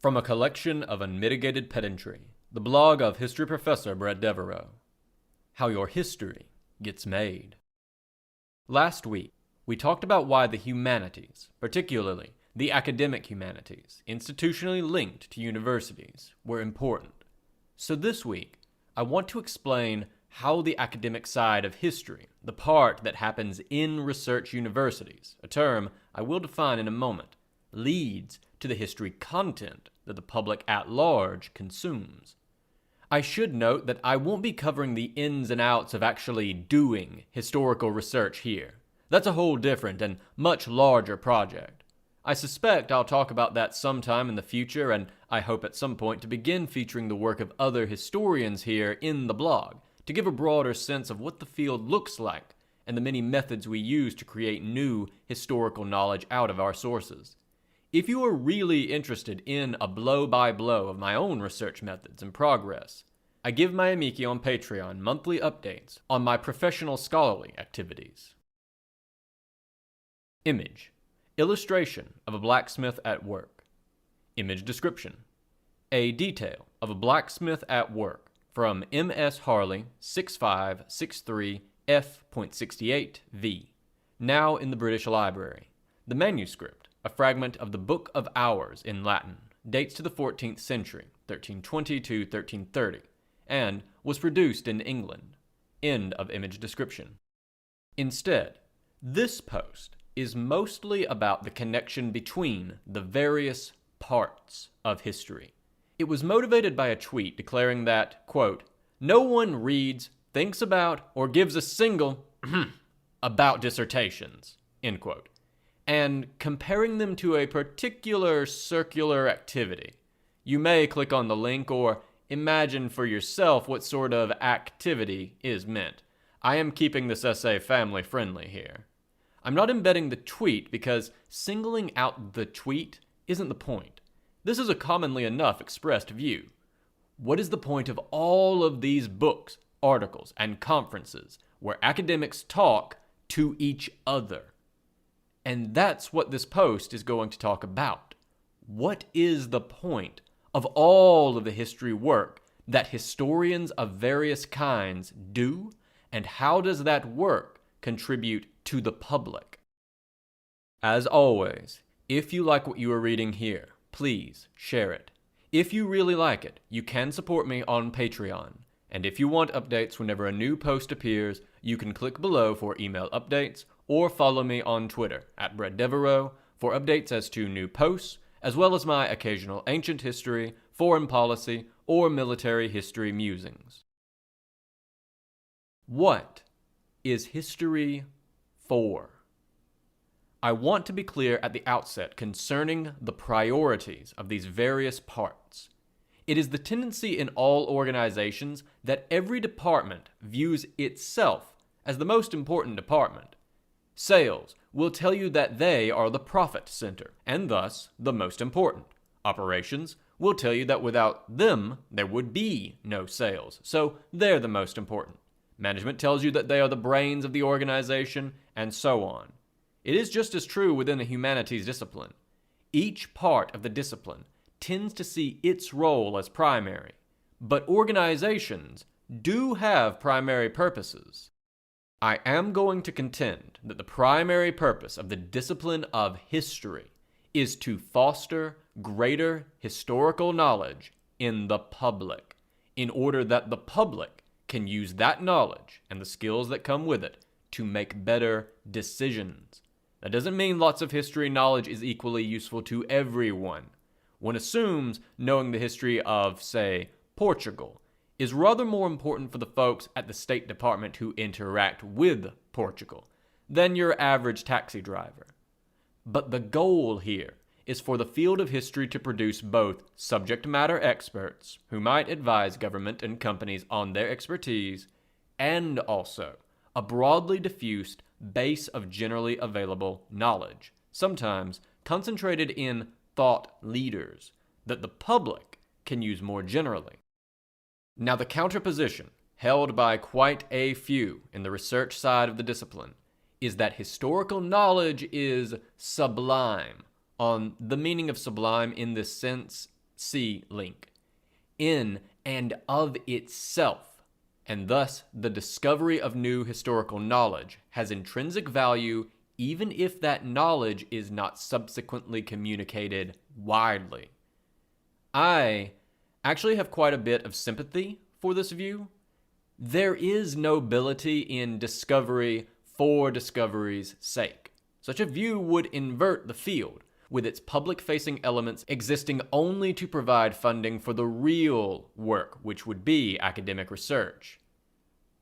From a collection of Unmitigated Pedantry, the blog of history professor Bret Devereaux. How your history gets made. Last week, we talked about why the humanities, particularly the academic humanities, institutionally linked to universities, were important. So this week, I want to explain how the academic side of history, the part that happens in research universities, a term I will define in a moment, leads to the history content that the public at large consumes. I should note that I won't be covering the ins and outs of actually doing historical research here. That's a whole different and much larger project. I suspect I'll talk about that sometime in the future, and I hope at some point to begin featuring the work of other historians here in the blog, to give a broader sense of what the field looks like and the many methods we use to create new historical knowledge out of our sources. If you are really interested in a blow-by-blow of my own research methods and progress, I give my amici on Patreon monthly updates on my professional scholarly activities. Image. Illustration of a blacksmith at work. Image description. A detail of a blacksmith at work from M.S. Harley 6563 F.68v. Now in the British Library. The manuscript, a fragment of the Book of Hours in Latin, dates to the 14th century, 1320 to 1330, and was produced in England. End of image description. Instead, this post is mostly about the connection between the various parts of history. It was motivated by a tweet declaring that, quote, "No one reads, thinks about, or gives a single about dissertations," end quote, and comparing them to a particular circular activity. You may click on the link or imagine for yourself what sort of activity is meant. I am keeping this essay family friendly here. I'm not embedding the tweet because singling out the tweet isn't the point. This is a commonly enough expressed view. What is the point of all of these books, articles, and conferences where academics talk to each other? And that's what this post is going to talk about. What is the point of all of the history work that historians of various kinds do, and how does that work contribute to the public? As always, if you like what you are reading here, please share it. If you really like it, you can support me on Patreon. And if you want updates whenever a new post appears, you can click below for email updates or follow me on Twitter at Bret Devereaux for updates as to new posts, as well as my occasional ancient history, foreign policy, or military history musings. What is history for? I want to be clear at the outset concerning the priorities of these various parts. It is the tendency in all organizations that every department views itself as the most important department. Sales will tell you that they are the profit center, and thus the most important. Operations will tell you that without them, there would be no sales, so they're the most important. Management tells you that they are the brains of the organization, and so on. It is just as true within the humanities discipline. Each part of the discipline tends to see its role as primary, but organizations do have primary purposes. I am going to contend that the primary purpose of the discipline of history is to foster greater historical knowledge in the public, in order that the public can use that knowledge and the skills that come with it to make better decisions. That doesn't mean lots of history knowledge is equally useful to everyone. One assumes knowing the history of, say, Portugal is rather more important for the folks at the State Department who interact with Portugal than your average taxi driver. But the goal here is for the field of history to produce both subject matter experts who might advise government and companies on their expertise, and also a broadly diffused base of generally available knowledge, sometimes concentrated in thought leaders, that the public can use more generally. Now, the counterposition, held by quite a few in the research side of the discipline, is that historical knowledge is sublime. On the meaning of sublime in this sense, see link, in and of itself, and thus the discovery of new historical knowledge has intrinsic value even if that knowledge is not subsequently communicated widely. I actually have quite a bit of sympathy for this view. There is nobility in discovery for discovery's sake. Such a view would invert the field, with its public-facing elements existing only to provide funding for the real work, which would be academic research.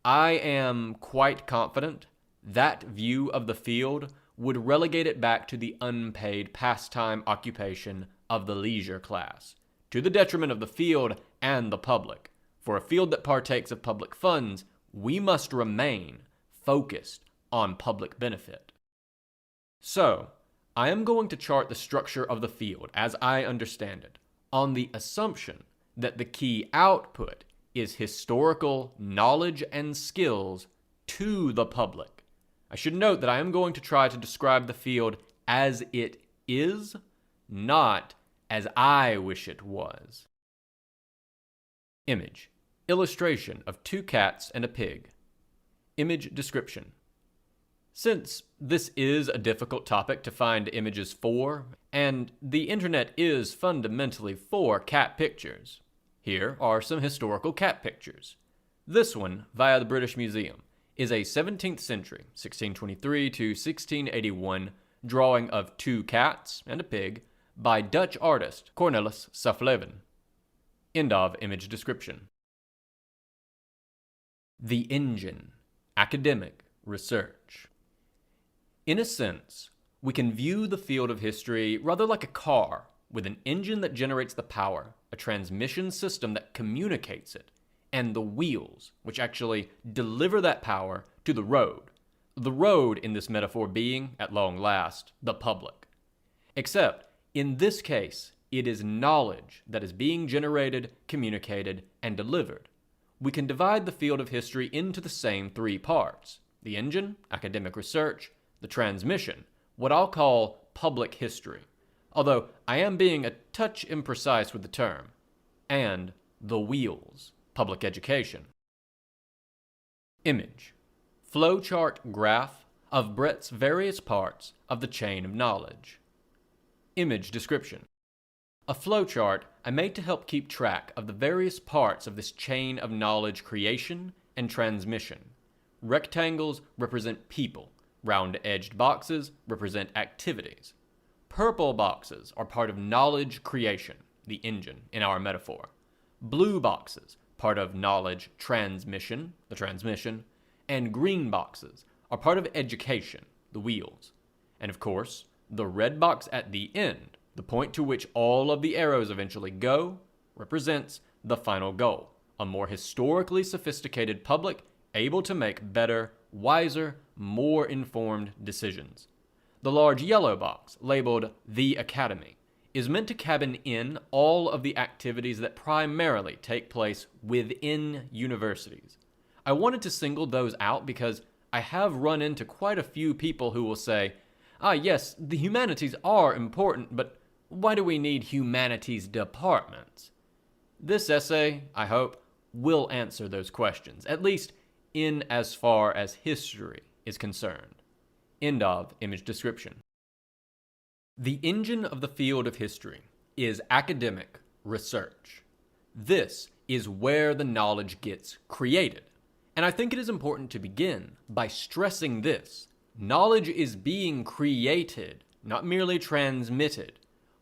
I am quite confident that view of the field would relegate it back to the unpaid pastime occupation of the leisure class, to the detriment of the field and the public. For a field that partakes of public funds, we must remain focused on public benefit. So, I am going to chart the structure of the field as I understand it, on the assumption that the key output is historical knowledge and skills to the public. I should note that I am going to try to describe the field as it is, not as I wish it was. Image. Illustration of 2 cats and a pig. Image description. Since this is a difficult topic to find images for, and the internet is fundamentally for cat pictures, here are some historical cat pictures. This one, via the British Museum, is a 17th century, 1623 to 1681, drawing of 2 cats and a pig by Dutch artist Cornelis Saffleben. End of image description. The engine. Academic research. In a sense, we can view the field of history rather like a car with an engine that generates the power, a transmission system that communicates it, and the wheels which actually deliver that power to the road. The road in this metaphor being, at long last, the public. Except, in this case, it is knowledge that is being generated, communicated, and delivered. We can divide the field of history into the same 3 parts: the engine, academic research, the transmission, what I'll call public history, although I am being a touch imprecise with the term, and the wheels, public education. Image. Flowchart graph of Bret's various parts of the chain of knowledge. Image description. A flowchart I made to help keep track of the various parts of this chain of knowledge creation and transmission. Rectangles represent people. Round-edged boxes represent activities. Purple boxes are part of knowledge creation, the engine in our metaphor. Blue boxes, part of knowledge transmission, the transmission. And green boxes are part of education, the wheels. And of course, the red box at the end, the point to which all of the arrows eventually go, represents the final goal, a more historically sophisticated public able to make better, wiser, more informed decisions. The large yellow box, labeled The Academy, is meant to cabin in all of the activities that primarily take place within universities. I wanted to single those out because I have run into quite a few people who will say, yes, the humanities are important, but why do we need humanities departments? This essay, I hope, will answer those questions, at least in as far as history is concerned. End of image description. The engine of the field of history is academic research. This is where the knowledge gets created. And I think it is important to begin by stressing this. Knowledge is being created, not merely transmitted.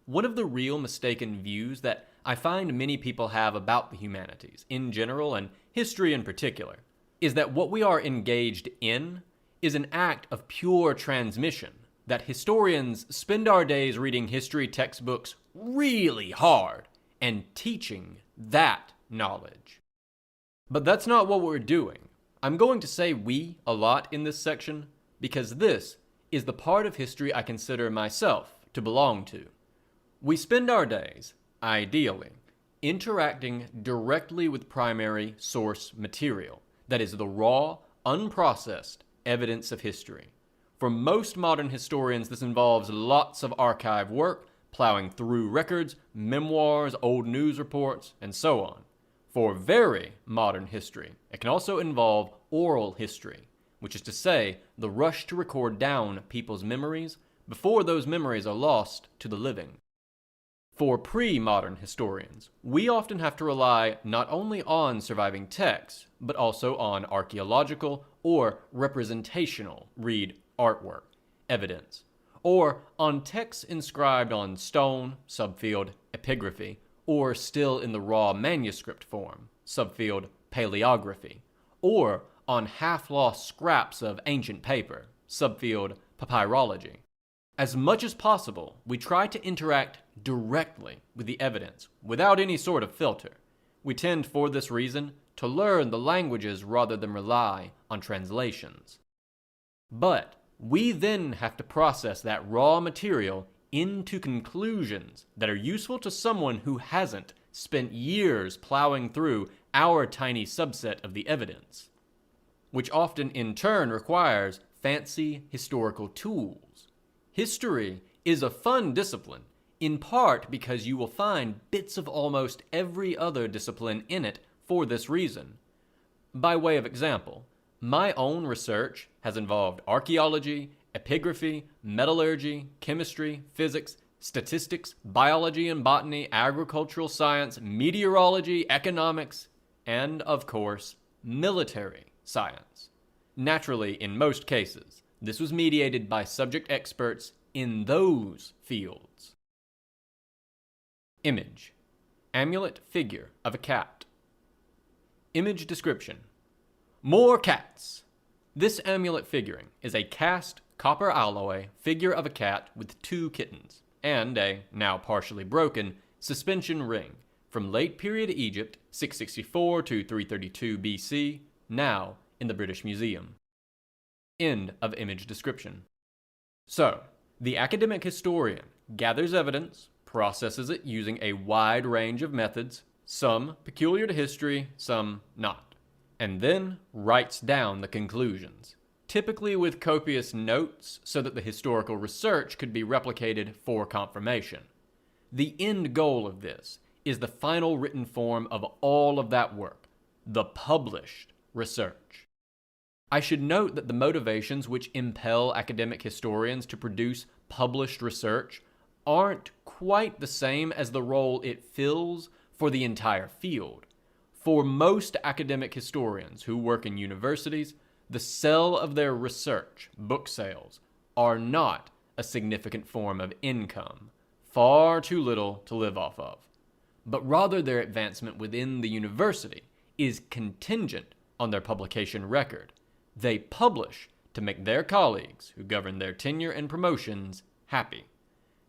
One of the real mistaken views that I find many people have about the humanities in general and history in particular is that what we are engaged in is an act of pure transmission, that historians spend our days reading history textbooks really hard and teaching that knowledge. But that's not what we're doing. I'm going to say we a lot in this section because this is the part of history I consider myself to belong to. We spend our days, ideally, interacting directly with primary source material, that is the raw, unprocessed evidence of history. For most modern historians, this involves lots of archive work, plowing through records, memoirs, old news reports, and so on. For very modern history, it can also involve oral history, which is to say, the rush to record down people's memories before those memories are lost to the living. For pre-modern historians, we often have to rely not only on surviving texts, but also on archaeological or representational, read artwork, evidence, or on texts inscribed on stone, subfield, epigraphy, or still in the raw manuscript form, subfield, paleography, or on half-lost scraps of ancient paper, subfield, papyrology. As much as possible, we try to interact directly with the evidence without any sort of filter. We tend, for this reason, to learn the languages rather than rely on translations. But we then have to process that raw material into conclusions that are useful to someone who hasn't spent years plowing through our tiny subset of the evidence, which often in turn requires fancy historical tools. History is a fun discipline, in part because you will find bits of almost every other discipline in it for this reason. By way of example, my own research has involved archaeology, epigraphy, metallurgy, chemistry, physics, statistics, biology and botany, agricultural science, meteorology, economics, and, of course, military science. Naturally, in most cases, this was mediated by subject experts in those fields. Image. Amulet figure of a cat. Image description. More cats! This amulet figuring is a cast copper alloy figure of a cat with 2 kittens, and a, now partially broken, suspension ring from late period Egypt, 664 to 332 BC, now in the British Museum. End of image description. So, the academic historian gathers evidence, processes it using a wide range of methods, some peculiar to history, some not, and then writes down the conclusions, typically with copious notes so that the historical research could be replicated for confirmation. The end goal of this is the final written form of all of that work, the published research. I should note that the motivations which impel academic historians to produce published research aren't quite the same as the role it fills for the entire field. For most academic historians who work in universities, the sale of their research, book sales, are not a significant form of income, far too little to live off of, but rather their advancement within the university is contingent on their publication record. They publish to make their colleagues, who govern their tenure and promotions, happy.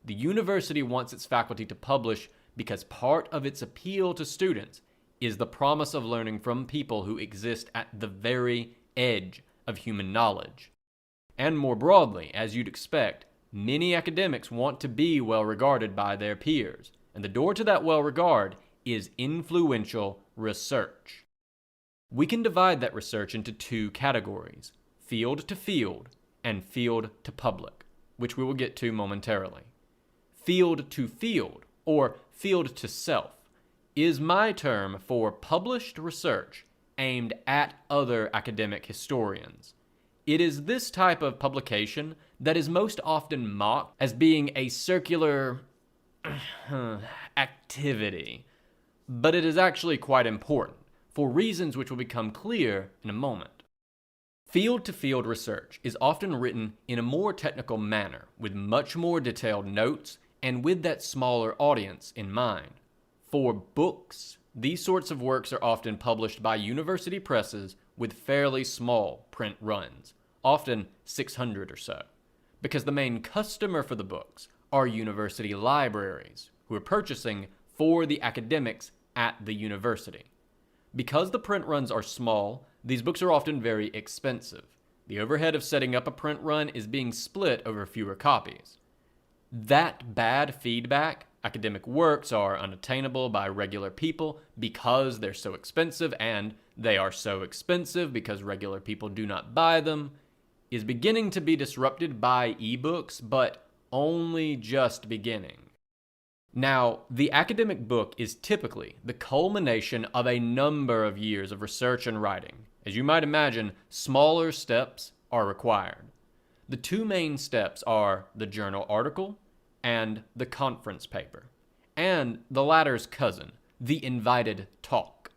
The university wants its faculty to publish because part of its appeal to students is the promise of learning from people who exist at the very edge of human knowledge. And more broadly, as you'd expect, many academics want to be well regarded by their peers, and the door to that well regard is influential research. We can divide that research into 2 categories, field to field and field to public, which we will get to momentarily. Field to field, or field to self, is my term for published research aimed at other academic historians. It is this type of publication that is most often mocked as being a circular activity, but it is actually quite important, for reasons which will become clear in a moment. Field-to-field research is often written in a more technical manner, with much more detailed notes, and with that smaller audience in mind. For books, these sorts of works are often published by university presses with fairly small print runs, often 600 or so, because the main customer for the books are university libraries, who are purchasing for the academics at the university. Because the print runs are small, these books are often very expensive. The overhead of setting up a print run is being split over fewer copies. That bad feedback, academic works are unattainable by regular people because they're so expensive, and they are so expensive because regular people do not buy them, is beginning to be disrupted by ebooks, but only just beginning. Now, the academic book is typically the culmination of a number of years of research and writing. As you might imagine, smaller steps are required. The two main steps are the journal article and the conference paper, and the latter's cousin, the invited talk.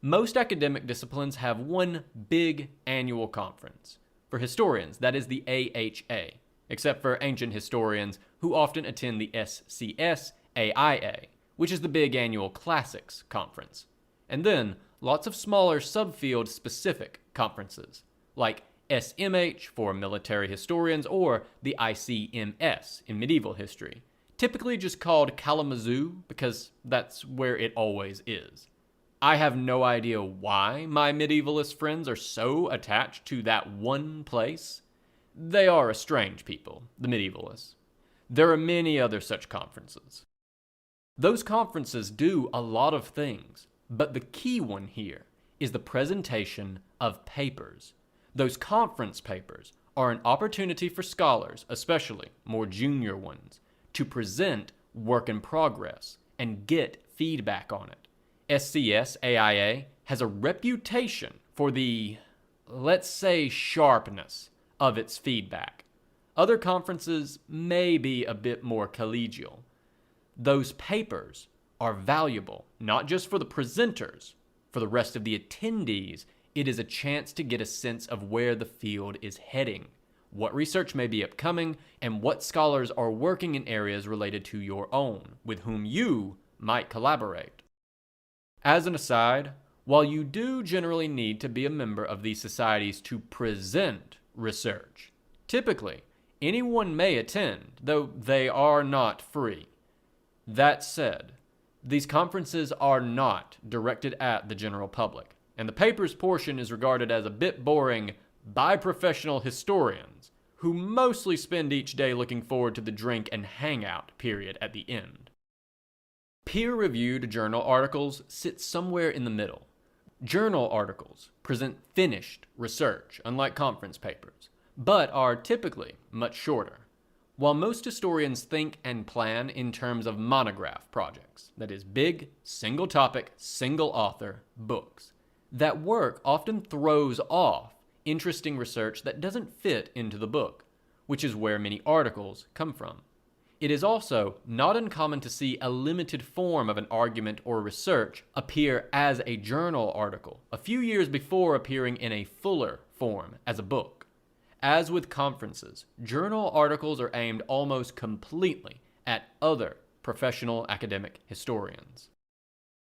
Most academic disciplines have one big annual conference. For historians, that is the AHA, except for ancient historians who often attend the SCS-AIA, which is the big annual classics conference. And then lots of smaller subfield-specific conferences, like SMH for military historians or the ICMS in medieval history, typically just called Kalamazoo because that's where it always is. I have no idea why my medievalist friends are so attached to that one place. They are a strange people, the medievalists. There are many other such conferences. Those conferences do a lot of things, but the key one here is the presentation of papers. Those conference papers are an opportunity for scholars, especially more junior ones, to present work in progress and get feedback on it. SCS-AIA has a reputation for the, let's say, sharpness of its feedback. Other conferences may be a bit more collegial. Those papers are valuable, not just for the presenters. For the rest of the attendees, it is a chance to get a sense of where the field is heading, what research may be upcoming, and what scholars are working in areas related to your own, with whom you might collaborate. As an aside, while you do generally need to be a member of these societies to present research, typically anyone may attend, though they are not free. That said, these conferences are not directed at the general public, and the papers portion is regarded as a bit boring by professional historians who mostly spend each day looking forward to the drink and hangout period at the end. Peer-reviewed journal articles sit somewhere in the middle. Journal articles present finished research, unlike conference papers, but are typically much shorter. While most historians think and plan in terms of monograph projects, that is big, single topic, single author books, that work often throws off interesting research that doesn't fit into the book, which is where many articles come from. It is also not uncommon to see a limited form of an argument or research appear as a journal article a few years before appearing in a fuller form as a book. As with conferences, journal articles are aimed almost completely at other professional academic historians.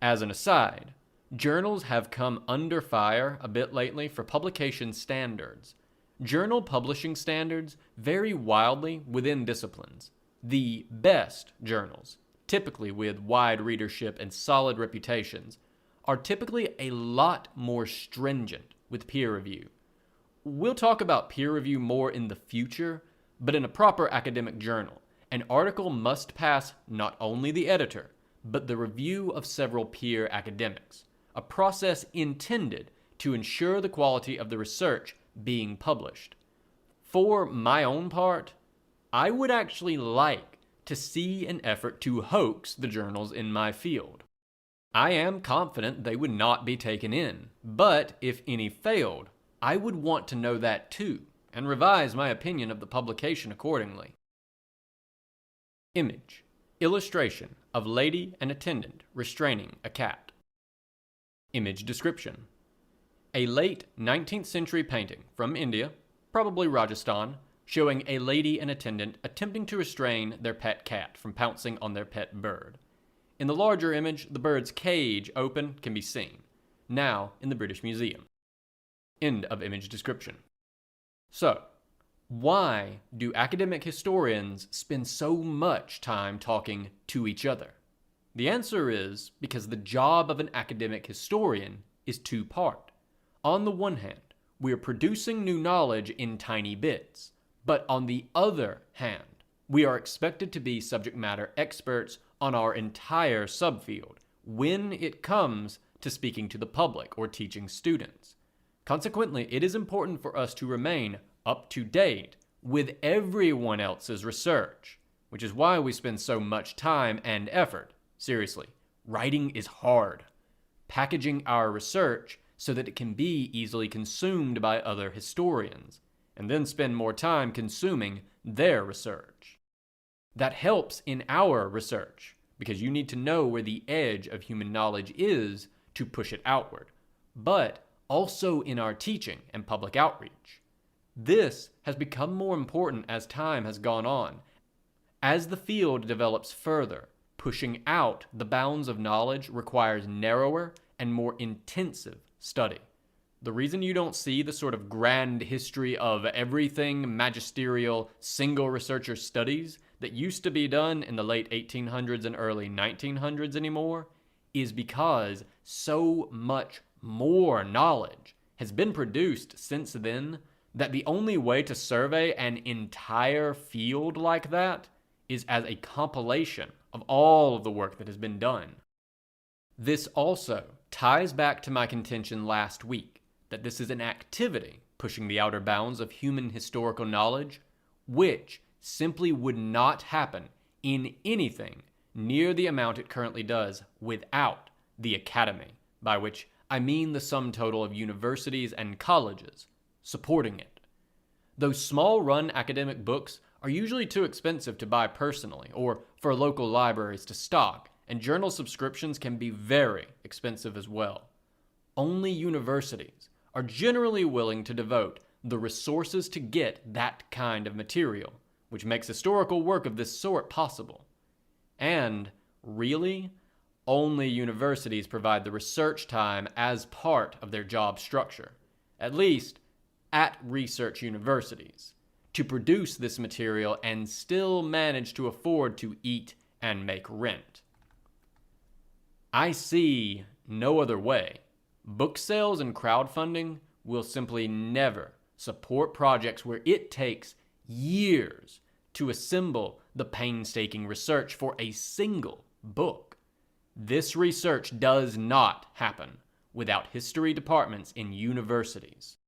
As an aside, journals have come under fire a bit lately for publication standards. Journal publishing standards vary wildly within disciplines. The best journals, typically with wide readership and solid reputations, are typically a lot more stringent with peer review. We'll talk about peer review more in the future, but in a proper academic journal, an article must pass not only the editor, but the review of several peer academics, a process intended to ensure the quality of the research being published. For my own part, I would actually like to see an effort to hoax the journals in my field. I am confident they would not be taken in, but if any failed, I would want to know that too, and revise my opinion of the publication accordingly. Image. Illustration of lady and attendant restraining a cat. Image description. A late 19th century painting from India, probably Rajasthan, showing a lady and attendant attempting to restrain their pet cat from pouncing on their pet bird. In the larger image, the bird's cage open can be seen, now in the British Museum. End of image description. So, why do academic historians spend so much time talking to each other? The answer is because the job of an academic historian is two-part. On the one hand, we are producing new knowledge in tiny bits, but on the other hand, we are expected to be subject matter experts on our entire subfield when it comes to speaking to the public or teaching students. Consequently, it is important for us to remain up to date with everyone else's research. which is why we spend so much time and effort. Seriously, writing is hard. Packaging our research so that it can be easily consumed by other historians, and then spend more time consuming their research. That helps in our research, because you need to know where the edge of human knowledge is to push it outward, but also in our teaching and public outreach. This has become more important as time has gone on. As the field develops further, pushing out the bounds of knowledge requires narrower and more intensive study. The reason you don't see the sort of grand history of everything magisterial single researcher studies that used to be done in the late 1800s and early 1900s anymore is because so much more knowledge has been produced since then that the only way to survey an entire field like that is as a compilation of all of the work that has been done. This also ties back to my contention last week that this is an activity pushing the outer bounds of human historical knowledge, which simply would not happen in anything near the amount it currently does without the academy, by which I mean the sum total of universities and colleges supporting it. Those small-run academic books are usually too expensive to buy personally or for local libraries to stock, and journal subscriptions can be very expensive as well. Only universities are generally willing to devote the resources to get that kind of material, which makes historical work of this sort possible. And, really, only universities provide the research time as part of their job structure, at least at research universities, to produce this material and still manage to afford to eat and make rent. I see no other way. Book sales and crowdfunding will simply never support projects where it takes years to assemble the painstaking research for a single book. This research does not happen without history departments in universities.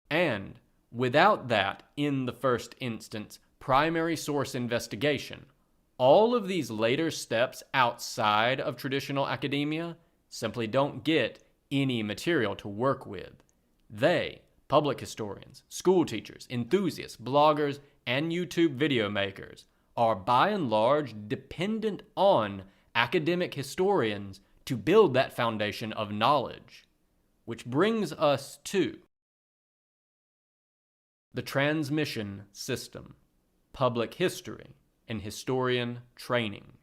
And without that, in the first instance, primary source investigation, all of these later steps outside of traditional academia simply don't get any material to work with. They, public historians, school teachers, enthusiasts, bloggers, and YouTube video makers, are by and large dependent on academic historians to build that foundation of knowledge. Which brings us to the transmission system, public history, and historian training.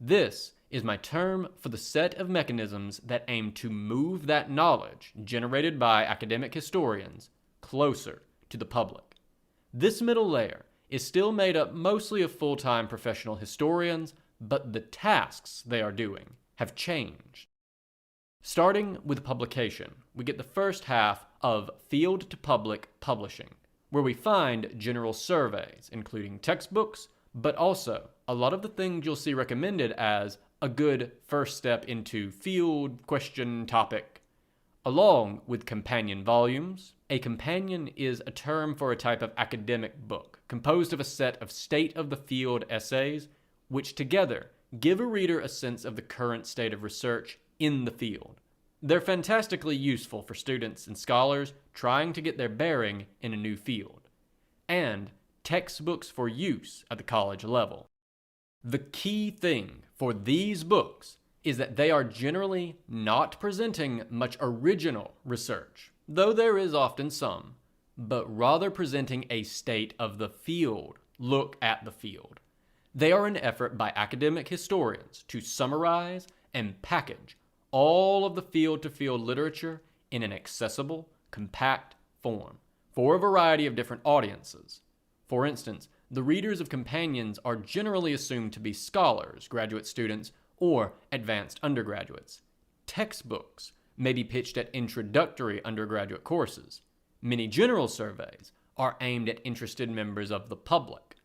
This is my term for the set of mechanisms that aim to move that knowledge generated by academic historians closer to the public. This middle layer is still made up mostly of full-time professional historians, but the tasks they are doing have changed. Starting with publication, we get the first half of field-to-public publishing, where we find general surveys, including textbooks, but also a lot of the things you'll see recommended as a good first step into field, question, topic, along with companion volumes. A companion is a term for a type of academic book, composed of a set of state-of-the-field essays, which together give a reader a sense of the current state of research in the field. They're fantastically useful for students and scholars trying to get their bearing in a new field, and textbooks for use at the college level. The key thing for these books is that they are generally not presenting much original research, though there is often some, but rather presenting a state of the field look at the field. They are an effort by academic historians to summarize and package all of the field-to-field literature in an accessible, compact form for a variety of different audiences. For instance, the readers of companions are generally assumed to be scholars, graduate students, or advanced undergraduates. Textbooks may be pitched at introductory undergraduate courses. Many general surveys are aimed at interested members of the public.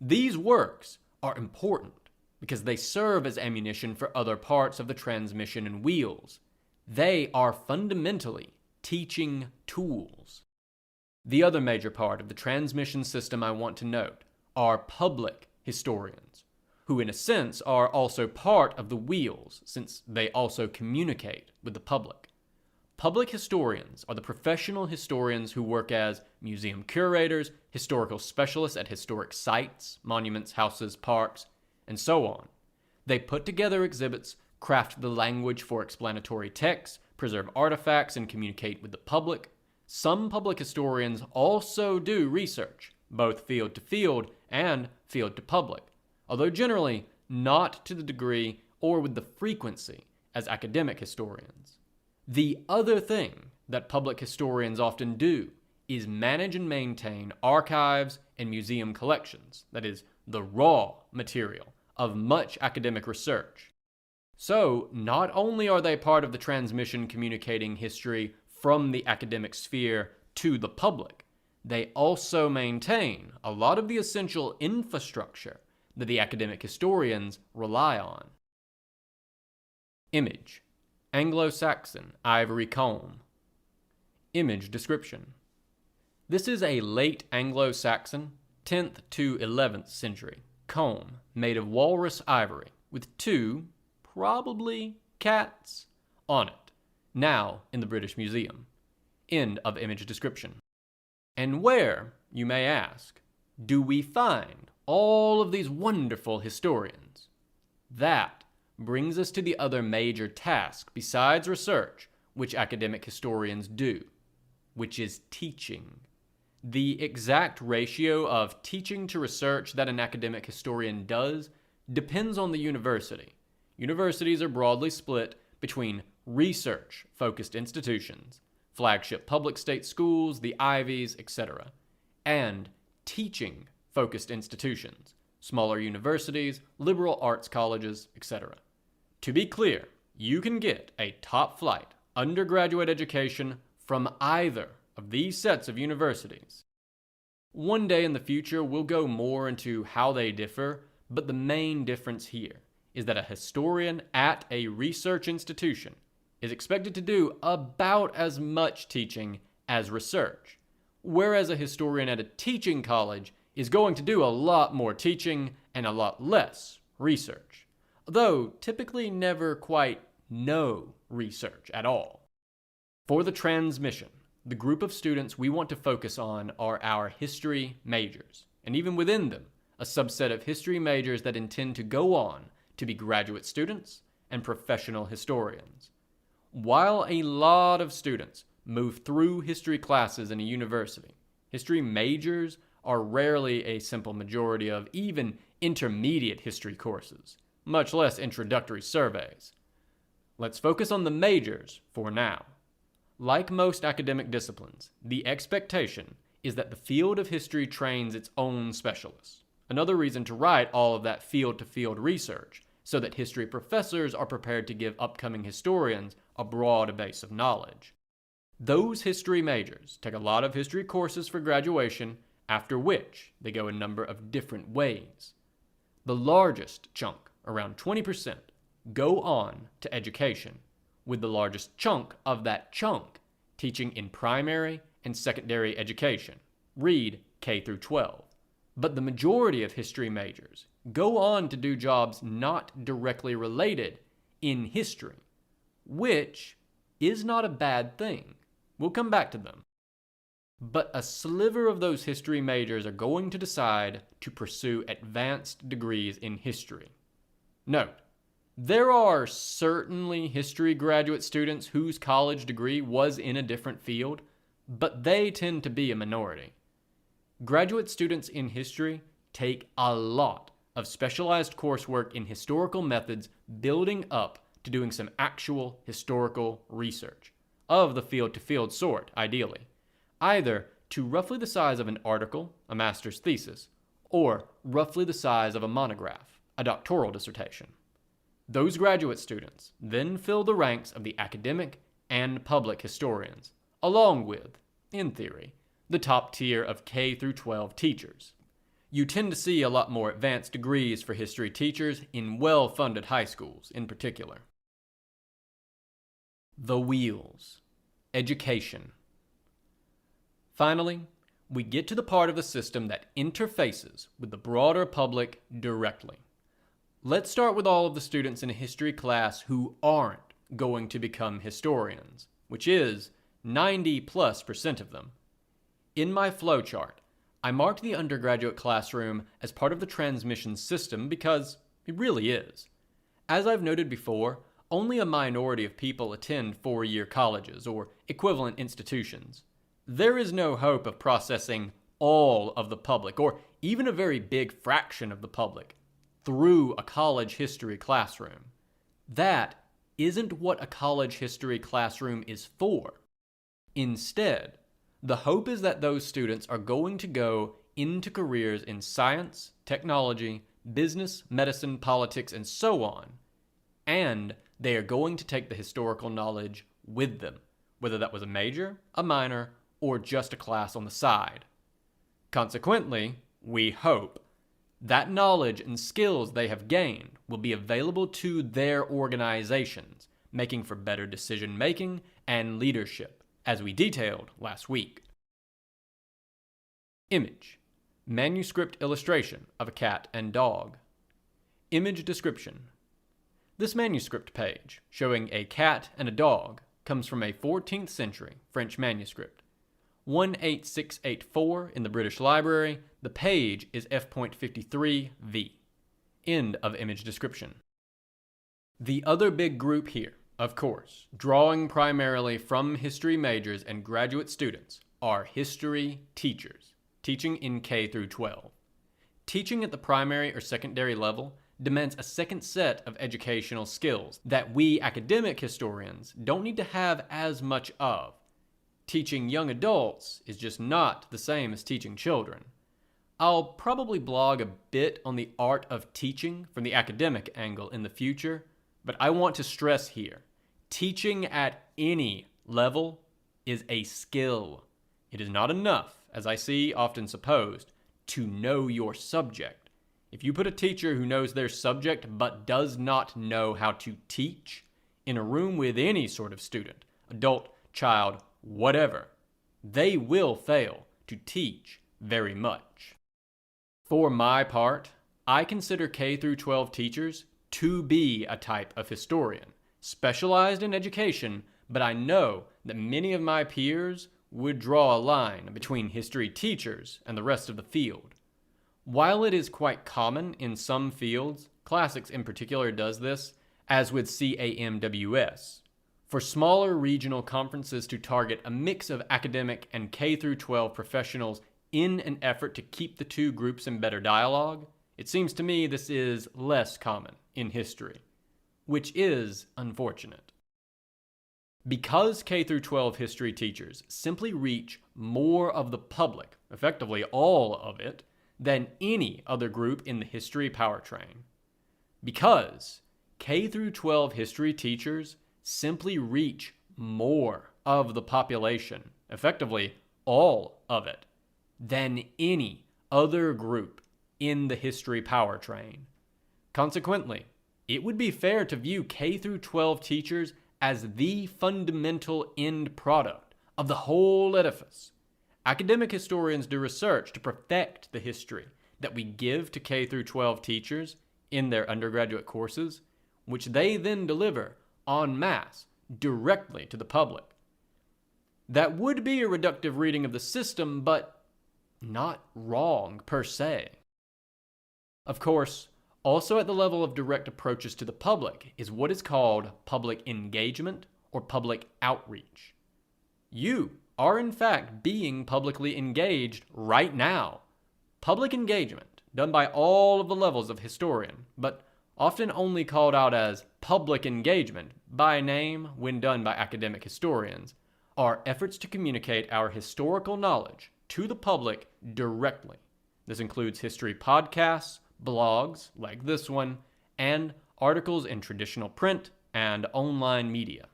These works are important because they serve as ammunition for other parts of the transmission and wheels. They are fundamentally teaching tools. The other major part of the transmission system I want to note are public historians, who in a sense are also part of the wheels since they also communicate with the public. Public historians are the professional historians who work as museum curators, historical specialists at historic sites, monuments, houses, parks, and so on. They put together exhibits, craft the language for explanatory texts, preserve artifacts, and communicate with the public. Some public historians also do research, both field to field and field to public, although generally not to the degree or with the frequency as academic historians. The other thing that public historians often do is manage and maintain archives and museum collections, that is, the raw material of much academic research. So, not only are they part of the transmission communicating history from the academic sphere to the public, they also maintain a lot of the essential infrastructure that the academic historians rely on. Image: Anglo-Saxon ivory comb. Image description: this is a late Anglo-Saxon, 10th to 11th century, comb made of walrus ivory with two, probably cats, on it, now in the British Museum. End of image description. And where, you may ask, do we find all of these wonderful historians? That brings us to the other major task besides research which academic historians do, which is teaching. The exact ratio of teaching to research that an academic historian does depends on the university. Universities are broadly split between research-focused institutions, flagship public state schools, the Ivies, etc., and teaching-focused institutions, smaller universities, liberal arts colleges, etc. To be clear, you can get a top-flight undergraduate education from either of these sets of universities. One day in the future, we'll go more into how they differ, but the main difference here is that a historian at a research institution is expected to do about as much teaching as research, whereas a historian at a teaching college is going to do a lot more teaching and a lot less research, though typically never quite no research at all. For the transmission, the group of students we want to focus on are our history majors, and even within them, a subset of history majors that intend to go on to be graduate students and professional historians. While a lot of students move through history classes in a university, history majors are rarely a simple majority of even intermediate history courses, much less introductory surveys. Let's focus on the majors for now. Like most academic disciplines, the expectation is that the field of history trains its own specialists. Another reason to write all of that field-to-field research, so that history professors are prepared to give upcoming historians a broad base of knowledge. Those history majors take a lot of history courses for graduation, after which they go a number of different ways. The largest chunk, around 20%, go on to education, with the largest chunk of that chunk teaching in primary and secondary education, read K through 12. But the majority of history majors go on to do jobs not directly related in history, which is not a bad thing. We'll come back to them. But a sliver of those history majors are going to decide to pursue advanced degrees in history. Note, there are certainly history graduate students whose college degree was in a different field, but they tend to be a minority. Graduate students in history take a lot of specialized coursework in historical methods building up to doing some actual historical research, of the field-to-field sort, ideally, either to roughly the size of an article, a master's thesis, or roughly the size of a monograph, a doctoral dissertation. Those graduate students then fill the ranks of the academic and public historians, along with, in theory, the top tier of K through 12 teachers. You tend to see a lot more advanced degrees for history teachers in well-funded high schools in particular. The wheels. Education. Finally, we get to the part of the system that interfaces with the broader public directly. Let's start with all of the students in a history class who aren't going to become historians, which is 90+% of them. In my flowchart, I marked the undergraduate classroom as part of the transmission system because it really is. As I've noted before, only a minority of people attend four-year colleges or equivalent institutions. There is no hope of processing all of the public, or even a very big fraction of the public, through a college history classroom. That isn't what a college history classroom is for. Instead, the hope is that those students are going to go into careers in science, technology, business, medicine, politics, and so on, and they are going to take the historical knowledge with them, whether that was a major, a minor, or just a class on the side. Consequently, we hope that knowledge and skills they have gained will be available to their organizations, making for better decision-making and leadership, as we detailed last week. Image: manuscript illustration of a cat and dog. Image description: this manuscript page, showing a cat and a dog, comes from a 14th century French manuscript. 18684 in the British Library. The page is f.53v. End of image description. The other big group here, of course, drawing primarily from history majors and graduate students, are history teachers, teaching in K through 12. Teaching at the primary or secondary level demands a second set of educational skills that we academic historians don't need to have as much of. Teaching young adults is just not the same as teaching children. I'll probably blog a bit on the art of teaching from the academic angle in the future, but I want to stress here, teaching at any level is a skill. It is not enough, as I see often supposed, to know your subject. If you put a teacher who knows their subject but does not know how to teach in a room with any sort of student, adult, child, whatever, they will fail to teach very much. For my part, I consider K through 12 teachers to be a type of historian, specialized in education, but I know that many of my peers would draw a line between history teachers and the rest of the field. While it is quite common in some fields, classics in particular does this, as with CAMWS, for smaller regional conferences to target a mix of academic and K through 12 professionals in an effort to keep the two groups in better dialogue, it seems to me this is less common in history, which is unfortunate. Because K through 12 history teachers simply reach more of the public, effectively all of it, than any other group in the history powertrain. Because K through 12 history teachers simply reach more of the population, effectively all of it, than any other group in the history powertrain. Consequently, it would be fair to view K through 12 teachers as the fundamental end product of the whole edifice. Academic historians do research to perfect the history that we give to K through 12 teachers in their undergraduate courses, which they then deliver en masse directly to the public. That would be a reductive reading of the system, but not wrong per se. Of course, also at the level of direct approaches to the public is what is called public engagement or public outreach. You are in fact being publicly engaged right now. Public engagement, done by all of the levels of historian, but often only called out as public engagement by name when done by academic historians, are efforts to communicate our historical knowledge to the public directly. This includes history podcasts, blogs like this one, and articles in traditional print and online media.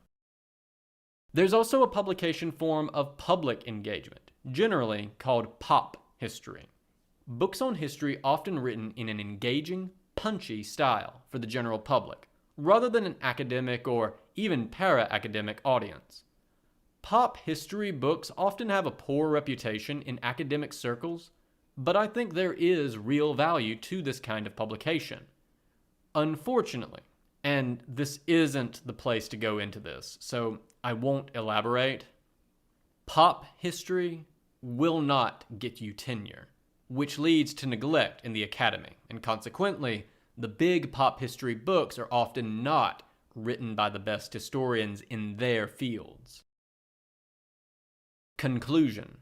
There's also a publication form of public engagement, generally called pop history. Books on history often written in an engaging, punchy style for the general public, rather than an academic or even para-academic audience. Pop history books often have a poor reputation in academic circles, but I think there is real value to this kind of publication. Unfortunately, and this isn't the place to go into this, so I won't elaborate, pop history will not get you tenure, which leads to neglect in the academy, and consequently, the big pop history books are often not written by the best historians in their fields. Conclusion.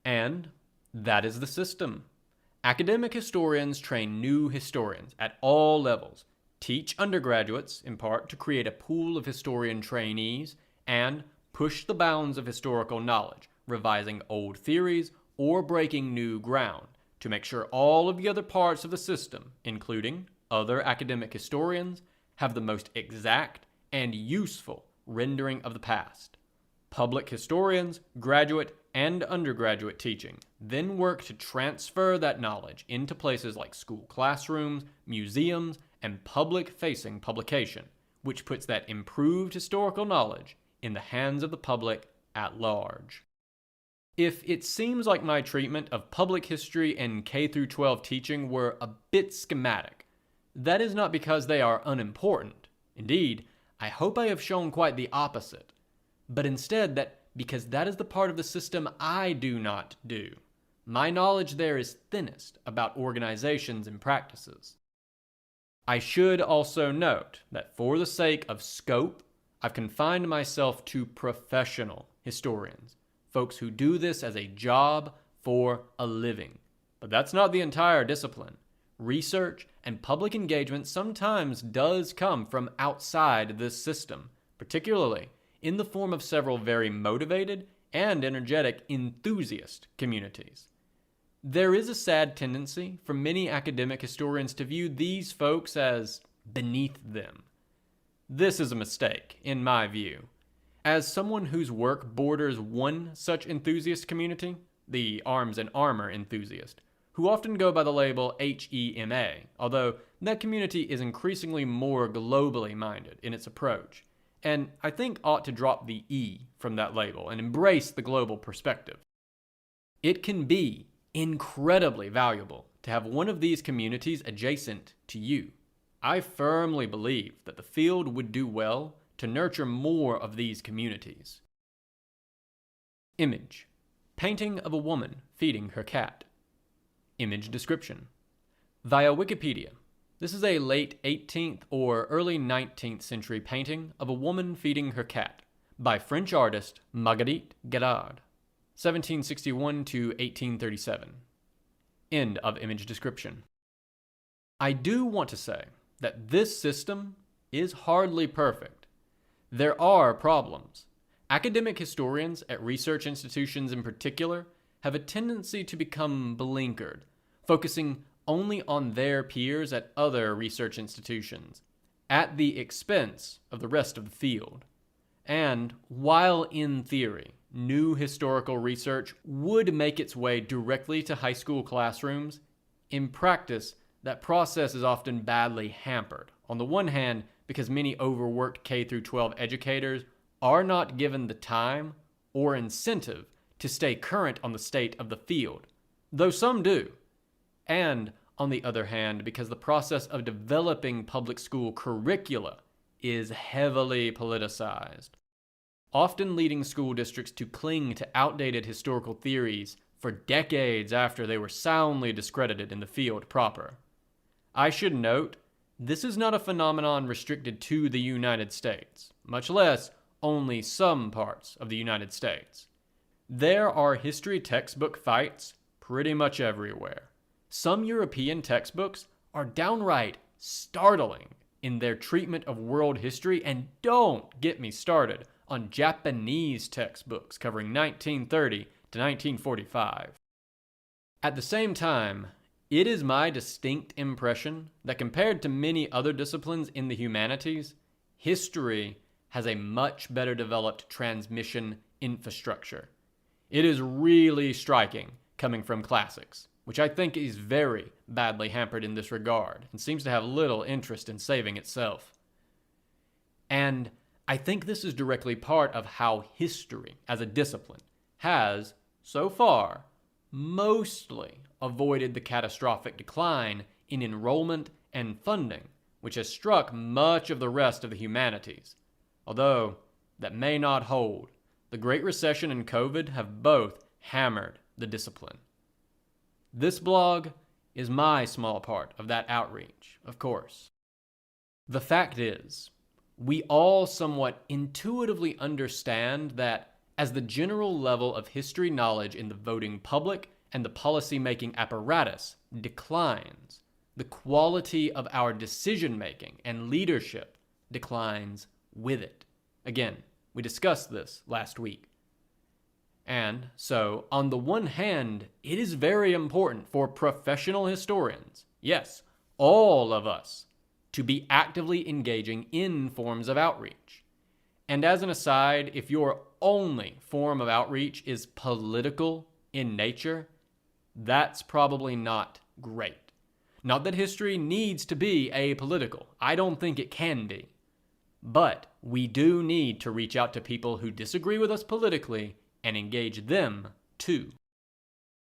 And that is the system. Academic historians train new historians at all levels, teach undergraduates, in part, to create a pool of historian trainees, and push the bounds of historical knowledge, revising old theories or breaking new ground, to make sure all of the other parts of the system, including other academic historians, have the most exact and useful rendering of the past. Public historians, graduate and undergraduate teaching then work to transfer that knowledge into places like school classrooms, museums, and public-facing publication, which puts that improved historical knowledge in the hands of the public at large. If it seems like my treatment of public history and K-12 teaching were a bit schematic, that is not because they are unimportant. Indeed, I hope I have shown quite the opposite, but instead that because that is the part of the system I do not do. My knowledge there is thinnest about organizations and practices. I should also note that for the sake of scope, I've confined myself to professional historians, folks who do this as a job for a living. But that's not the entire discipline. Research and public engagement sometimes does come from outside this system, particularly in the form of several very motivated and energetic enthusiast communities. There is a sad tendency for many academic historians to view these folks as beneath them. This is a mistake, in my view. As someone whose work borders one such enthusiast community, the arms and armor enthusiast, who often go by the label HEMA, although that community is increasingly more globally minded in its approach, and I think ought to drop the E from that label and embrace the global perspective. It can be incredibly valuable to have one of these communities adjacent to you. I firmly believe that the field would do well to nurture more of these communities. Image. Painting of a woman feeding her cat. Image description. Via Wikipedia, this is a late 18th or early 19th century painting of a woman feeding her cat by French artist Marguerite Guérard, 1761 to 1837. End of image description. I do want to say that this system is hardly perfect. There are problems. Academic historians at research institutions in particular have a tendency to become blinkered, focusing only on their peers at other research institutions, at the expense of the rest of the field. And while in theory, new historical research would make its way directly to high school classrooms, in practice, that process is often badly hampered. On the one hand, because many overworked K-12 educators are not given the time or incentive to stay current on the state of the field, though some do. And on the other hand, because the process of developing public school curricula is heavily politicized, often leading school districts to cling to outdated historical theories for decades after they were soundly discredited in the field proper. I should note, this is not a phenomenon restricted to the United States, much less only some parts of the United States. There are history textbook fights pretty much everywhere. Some European textbooks are downright startling in their treatment of world history, and don't get me started on Japanese textbooks covering 1930 to 1945. At the same time, it is my distinct impression that compared to many other disciplines in the humanities, history has a much better developed transmission infrastructure. It is really striking coming from classics, which I think is very badly hampered in this regard and seems to have little interest in saving itself. And I think this is directly part of how history as a discipline has, so far, mostly avoided the catastrophic decline in enrollment and funding, which has struck much of the rest of the humanities. Although that may not hold. The Great Recession and COVID have both hammered the discipline. This blog is my small part of that outreach, of course. The fact is, we all somewhat intuitively understand that as the general level of history knowledge in the voting public and the policy-making apparatus declines, the quality of our decision-making and leadership declines with it. Again, we discussed this last week. And so, on the one hand, it is very important for professional historians, yes, all of us, to be actively engaging in forms of outreach. And as an aside, if your only form of outreach is political in nature, that's probably not great. Not that history needs to be apolitical. I don't think it can be. But we do need to reach out to people who disagree with us politically and engage them too.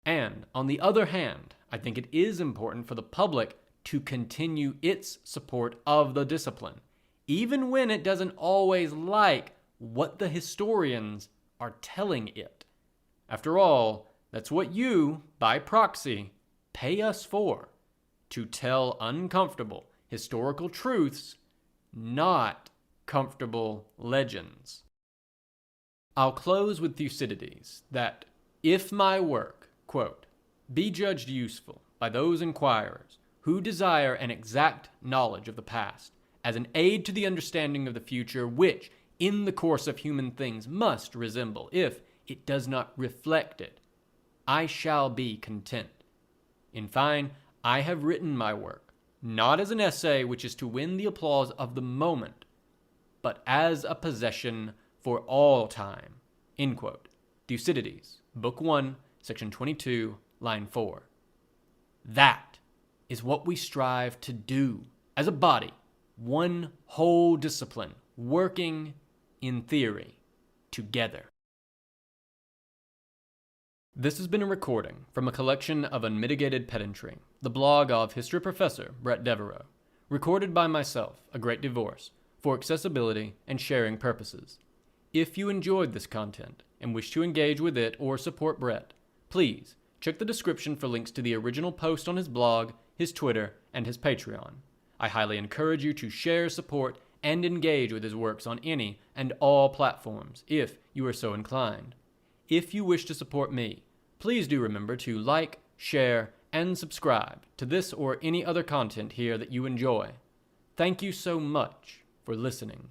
And on the other hand, I think it is important for the public to continue its support of the discipline, even when it doesn't always like what the historians are telling it. After all, that's what you, by proxy, pay us for, to tell uncomfortable historical truths, not comfortable legends. I'll close with Thucydides that if my work, quote, be judged useful by those inquirers who desire an exact knowledge of the past as an aid to the understanding of the future, which in the course of human things must resemble, if it does not reflect it, I shall be content. In fine, I have written my work, not as an essay which is to win the applause of the moment, but as a possession for all time. End quote. Thucydides, Book 1, Section 22, Line 4. That is what we strive to do as a body, one whole discipline, working in theory together. This has been a recording from a collection of Unmitigated Pedantry, the blog of history professor Bret Devereaux, recorded by myself, A Great Divorce, for accessibility and sharing purposes. If you enjoyed this content and wish to engage with it or support Bret, please check the description for links to the original post on his blog, his Twitter, and his Patreon. I highly encourage you to share, support, and engage with his works on any and all platforms if you are so inclined. If you wish to support me, please do remember to like, share, and subscribe to this or any other content here that you enjoy. Thank you so much for listening.